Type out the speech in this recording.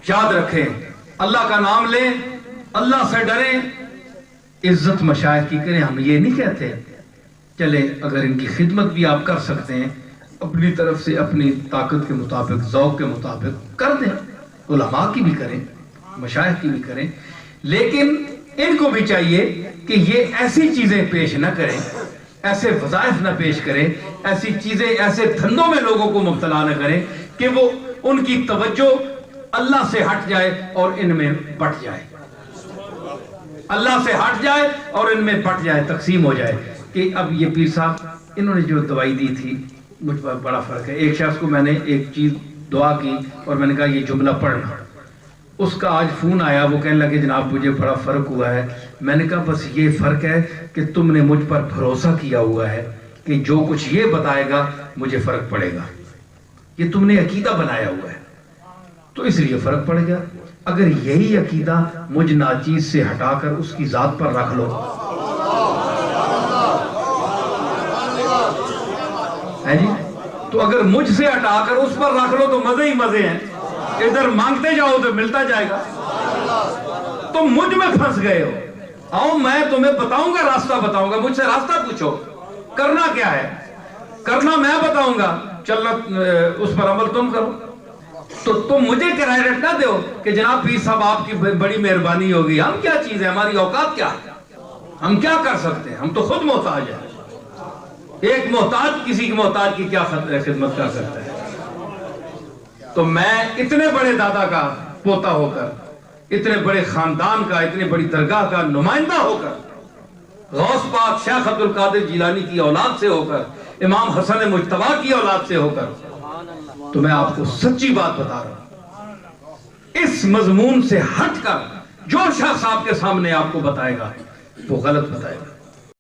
یاد رکھیں، اللہ کا نام لیں، اللہ سے ڈریں، عزت مشائخ کی کریں. ہم یہ نہیں کہتے چلیں اگر ان کی خدمت بھی آپ کر سکتے ہیں اپنی طرف سے اپنی طاقت کے مطابق ذوق کے مطابق کر دیں، علماء کی بھی کریں مشائخ کی بھی کریں، لیکن ان کو بھی چاہیے کہ یہ ایسی چیزیں پیش نہ کریں، ایسے وظائف نہ پیش کریں، ایسی چیزیں ایسے دھندوں میں لوگوں کو مبتلا نہ کریں کہ وہ ان کی توجہ اللہ سے ہٹ جائے اور ان میں بٹ جائے، اللہ سے ہٹ جائے اور ان میں بٹ جائے، تقسیم ہو جائے. کہ اب یہ پیر صاحب انہوں نے جو دوائی دی تھی مجھ پر بڑا فرق ہے. ایک شخص کو میں نے ایک چیز دعا کی اور میں نے کہا یہ جملہ پڑھنا، اس کا آج فون آیا، وہ کہنے لگے جناب مجھے بڑا فرق ہوا ہے. میں نے کہا بس یہ فرق ہے کہ تم نے مجھ پر بھروسہ کیا ہوا ہے کہ جو کچھ یہ بتائے گا مجھے فرق پڑے گا، یہ تم نے عقیدہ بنایا ہوا ہے تو اس لیے فرق پڑ گیا. اگر یہی عقیدہ مجھ ناچیز سے ہٹا کر اس کی ذات پر رکھ لو ہے جی، تو اگر مجھ سے ہٹا کر اس پر رکھ لو تو مزے ہی مزے ہیں، ادھر مانگتے جاؤ تو ملتا جائے گا. تم مجھ میں پھنس گئے ہو، آؤ میں تمہیں بتاؤں گا، راستہ بتاؤں گا، مجھ سے راستہ پوچھو کرنا کیا ہے، کرنا میں بتاؤں گا، چلنا اس پر عمل تم کرو. تو تم مجھے کریڈٹ نہ دو کہ جناب پیر صاحب آپ کی بڑی مہربانی ہوگی. ہم کیا چیز ہے، ہماری اوقات کیا ہے، ہم کیا کر سکتے ہیں، ہم تو خود محتاج ہیں. ایک محتاج کسی کی محتاج کی کیا خدمت کر سکتا ہے. تو میں اتنے بڑے دادا کا پوتا ہو کر، اتنے بڑے خاندان کا، اتنے بڑی درگاہ کا نمائندہ ہو کر، غوث پاک شیخ عبد القادر جیلانی کی اولاد سے ہو کر، امام حسن مجتبیٰ کی اولاد سے ہو کر، تو میں آپ کو سچی بات بتا رہا ہوں، اس مضمون سے ہٹ کر جو شخص آپ کے سامنے آپ کو بتائے گا وہ غلط بتائے گا.